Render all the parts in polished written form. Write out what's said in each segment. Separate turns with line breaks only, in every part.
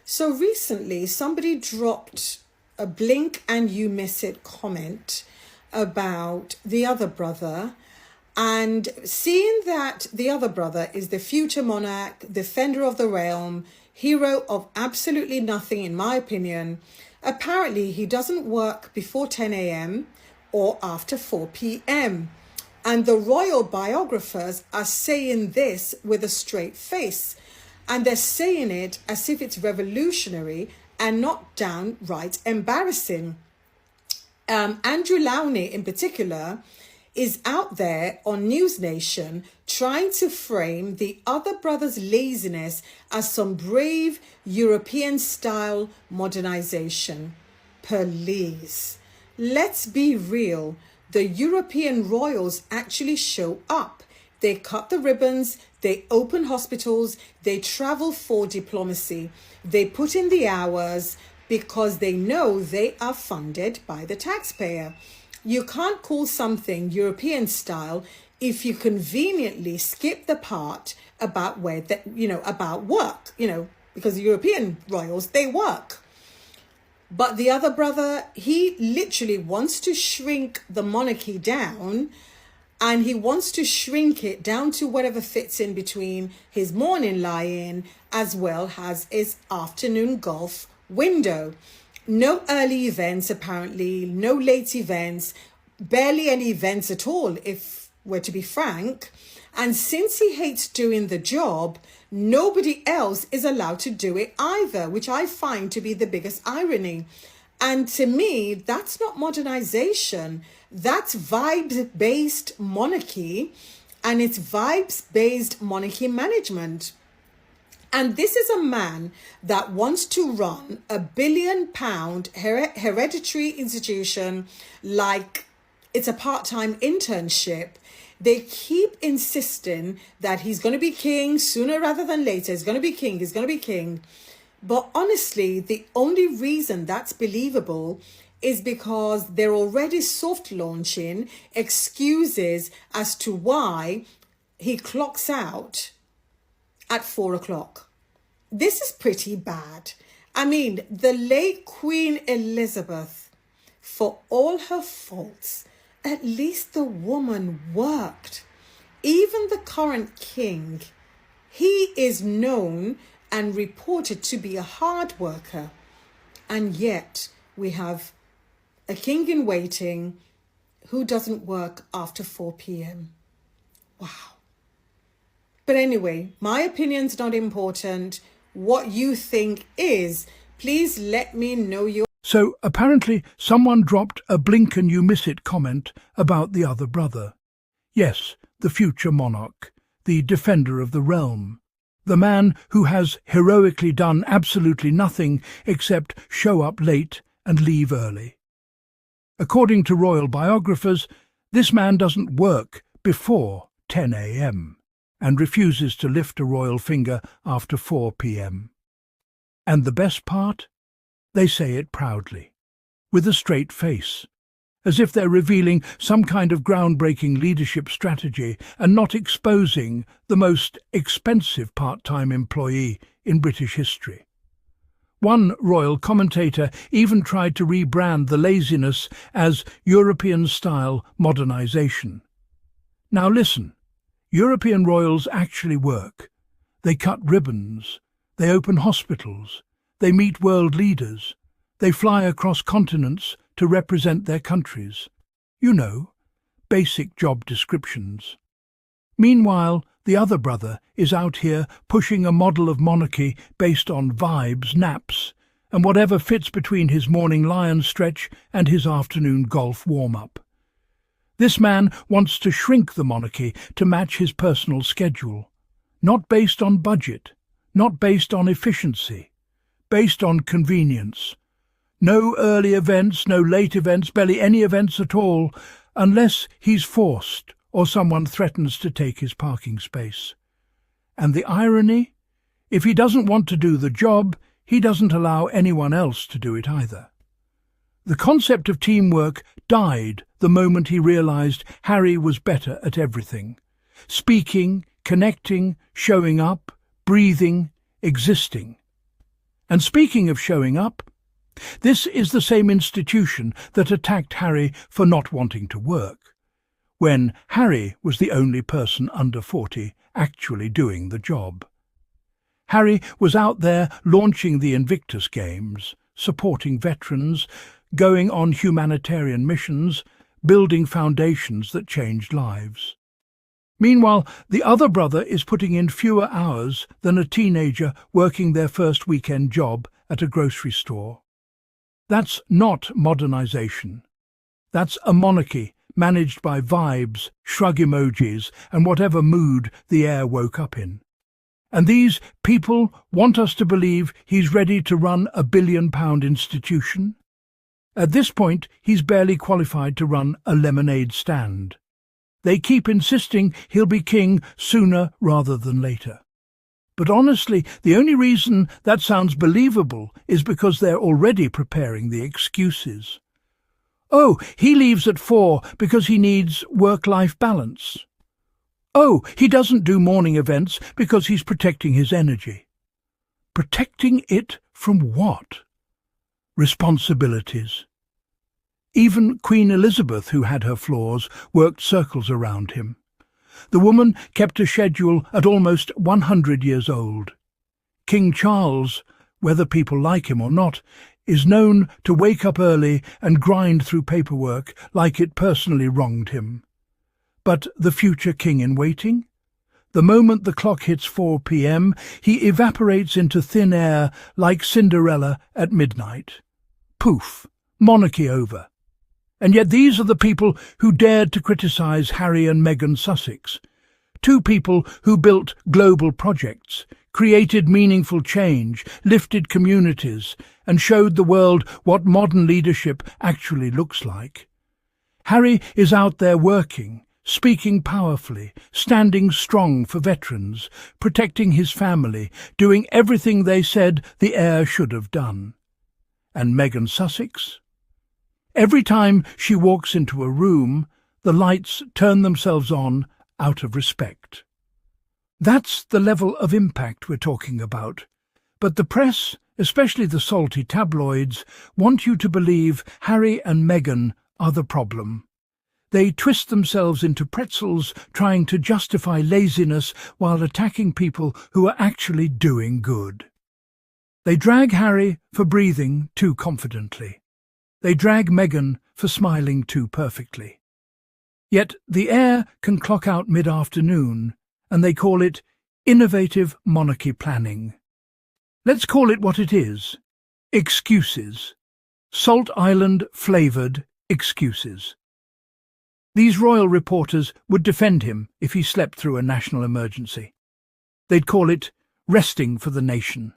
So recently, somebody dropped a blink and you miss it comment about the other brother. And seeing that the other brother is the future monarch, defender of the realm, hero of absolutely nothing, in my opinion, apparently he doesn't work before 10 a.m. or after 4 p.m. And the royal biographers are saying this with a straight face. And they're saying it as if it's revolutionary and not downright embarrassing. Andrew Lowney in particular is out there on News Nation trying to frame the other brother's laziness as some brave European-style modernization. Please, let's be real. The European royals actually show up. They cut the ribbons, they open hospitals, they travel for diplomacy. They put in the hours because they know they are funded by the taxpayer. You can't call something European style if you conveniently skip the part about about work, because the European royals, they work. But the other brother, he literally wants to shrink the monarchy down, and he wants to shrink it down to whatever fits in between his morning lie-in as well as his afternoon golf window. No early events, apparently, no late events, barely any events at all, if we're to be frank. And since he hates doing the job, nobody else is allowed to do it either, which I find to be the biggest irony. And to me, that's not modernization. That's vibes-based monarchy, and it's vibes-based monarchy management. And this is a man that wants to run £1 billion hereditary institution like it's a part-time internship. They keep insisting that he's going to be king sooner rather than later. He's going to be king. He's going to be king. But honestly, the only reason that's believable is because they're already soft launching excuses as to why he clocks out at 4 o'clock. This is pretty bad. I mean, the late Queen Elizabeth, for all her faults, at least the woman worked. Even the current king, he is known and reported to be a hard worker. And yet we have a king in waiting who doesn't work after 4 p.m. Wow. But anyway, my opinion's not important. What you think is. Please let me know your...
So apparently someone dropped a blink and you miss it comment about the other brother. Yes, the future monarch, the defender of the realm, the man who has heroically done absolutely nothing except show up late and leave early. According to royal biographers, this man doesn't work before 10 a.m. and refuses to lift a royal finger after 4 p.m. And the best part? They say it proudly, with a straight face, as if they're revealing some kind of groundbreaking leadership strategy and not exposing the most expensive part-time employee in British history. One royal commentator even tried to rebrand the laziness as European-style modernization. Now listen, European royals actually work. They cut ribbons, they open hospitals, they meet world leaders, they fly across continents to represent their countries. You know, basic job descriptions. Meanwhile, the other brother is out here pushing a model of monarchy based on vibes, naps, and whatever fits between his morning lion stretch and his afternoon golf warm-up. This man wants to shrink the monarchy to match his personal schedule, not based on budget, not based on efficiency, based on convenience. No early events, no late events, barely any events at all, unless he's forced or someone threatens to take his parking space. And the irony? If he doesn't want to do the job, he doesn't allow anyone else to do it either. The concept of teamwork died the moment he realized Harry was better at everything. Speaking, connecting, showing up, breathing, existing. And speaking of showing up, this is the same institution that attacked Harry for not wanting to work, when Harry was the only person under 40 actually doing the job. Harry was out there launching the Invictus Games, supporting veterans, going on humanitarian missions, building foundations that changed lives. Meanwhile, the other brother is putting in fewer hours than a teenager working their first weekend job at a grocery store. That's not modernization. That's a monarchy managed by vibes, shrug emojis, and whatever mood the Heir woke up in. And these people want us to believe he's ready to run a billion-pound institution? At this point, he's barely qualified to run a lemonade stand. They keep insisting he'll be king sooner rather than later. But honestly, the only reason that sounds believable is because they're already preparing the excuses. Oh, he leaves at 4 because he needs work-life balance. Oh, he doesn't do morning events because he's protecting his energy. Protecting it from what? Responsibilities. Even Queen Elizabeth, who had her flaws, worked circles around him. The woman kept a schedule at almost 100 years old. King Charles, whether people like him or not, is known to wake up early and grind through paperwork like it personally wronged him. But the future king-in-waiting? The moment the clock hits 4 p.m, he evaporates into thin air like Cinderella at midnight. Poof, monarchy over. And yet these are the people who dared to criticize Harry and Meghan Sussex. Two people who built global projects, created meaningful change, lifted communities, and showed the world what modern leadership actually looks like. Harry is out there working, speaking powerfully, standing strong for veterans, protecting his family, doing everything they said the heir should have done. And Meghan Sussex? Every time she walks into a room, the lights turn themselves on out of respect. That's the level of impact we're talking about. But the press, especially the salty tabloids, want you to believe Harry and Meghan are the problem. They twist themselves into pretzels trying to justify laziness while attacking people who are actually doing good. They drag Harry for breathing too confidently. They drag Meghan for smiling too perfectly. Yet the heir can clock out mid-afternoon, and they call it innovative monarchy planning. Let's call it what it is. Excuses. Salt Island-flavoured excuses. These royal reporters would defend him if he slept through a national emergency. They'd call it resting for the nation.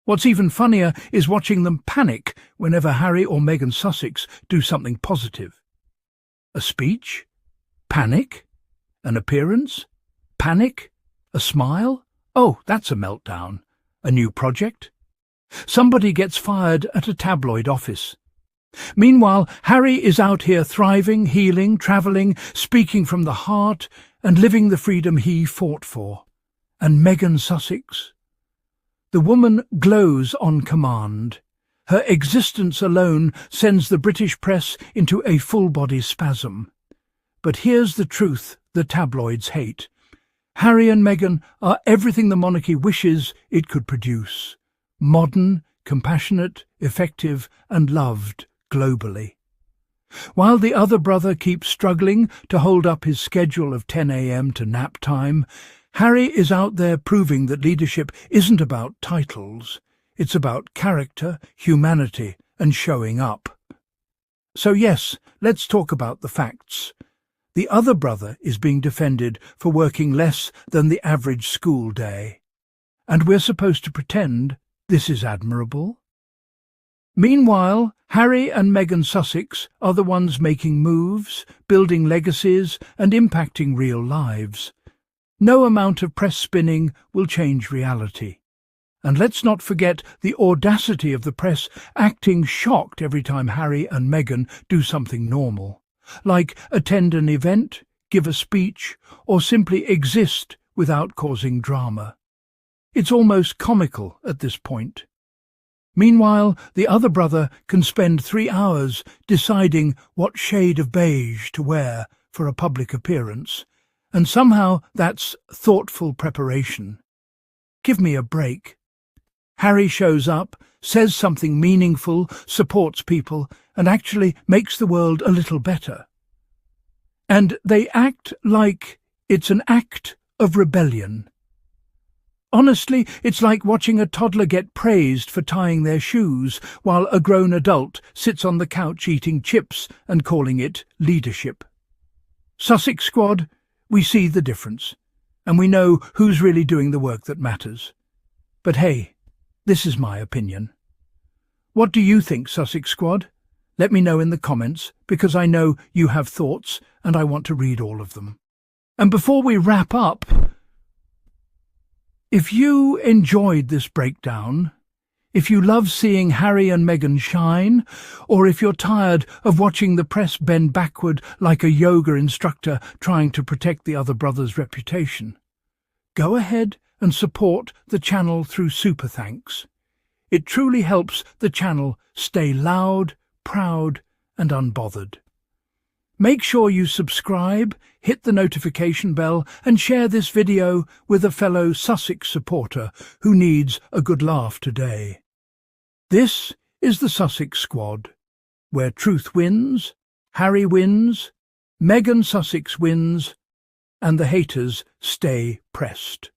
What's even funnier is watching them panic whenever Harry or Meghan Sussex do something positive. A speech? Panic? An appearance? Panic? A smile? Oh, that's a meltdown. A new project? Somebody gets fired at a tabloid office. Meanwhile, Harry is out here thriving, healing, travelling, speaking from the heart, and living the freedom he fought for. And Meghan Sussex? The woman glows on command. Her existence alone sends the British press into a full-body spasm. But here's the truth the tabloids hate. Harry and Meghan are everything the monarchy wishes it could produce. Modern, compassionate, effective, and loved globally. While the other brother keeps struggling to hold up his schedule of 10 a.m. to nap time, Harry is out there proving that leadership isn't about titles. It's about character, humanity, and showing up. So yes, let's talk about the facts. The other brother is being defended for working less than the average school day. And we're supposed to pretend this is admirable? Meanwhile, Harry and Meghan Sussex are the ones making moves, building legacies, and impacting real lives. No amount of press spinning will change reality. And let's not forget the audacity of the press acting shocked every time Harry and Meghan do something normal, like attend an event, give a speech, or simply exist without causing drama. It's almost comical at this point. Meanwhile, the other brother can spend 3 hours deciding what shade of beige to wear for a public appearance, and somehow that's thoughtful preparation. Give me a break. Harry shows up, says something meaningful, supports people, and actually makes the world a little better. And they act like it's an act of rebellion. Honestly, it's like watching a toddler get praised for tying their shoes, while a grown adult sits on the couch eating chips and calling it leadership. Sussex squad, we see the difference, and we know who's really doing the work that matters. But hey, this is my opinion. What do you think, Sussex squad? Let me know in the comments, because I know you have thoughts and I want to read all of them. And before we wrap up, if you enjoyed this breakdown, if you love seeing Harry and Meghan shine, or if you're tired of watching the press bend backward like a yoga instructor trying to protect the other brother's reputation, go ahead and support the channel through Super Thanks. It truly helps the channel stay loud, proud and unbothered. Make sure you subscribe, hit the notification bell and share this video with a fellow Sussex supporter who needs a good laugh today. This is the Sussex Squad, where truth wins, Harry wins, Meghan Sussex wins, and the haters stay pressed.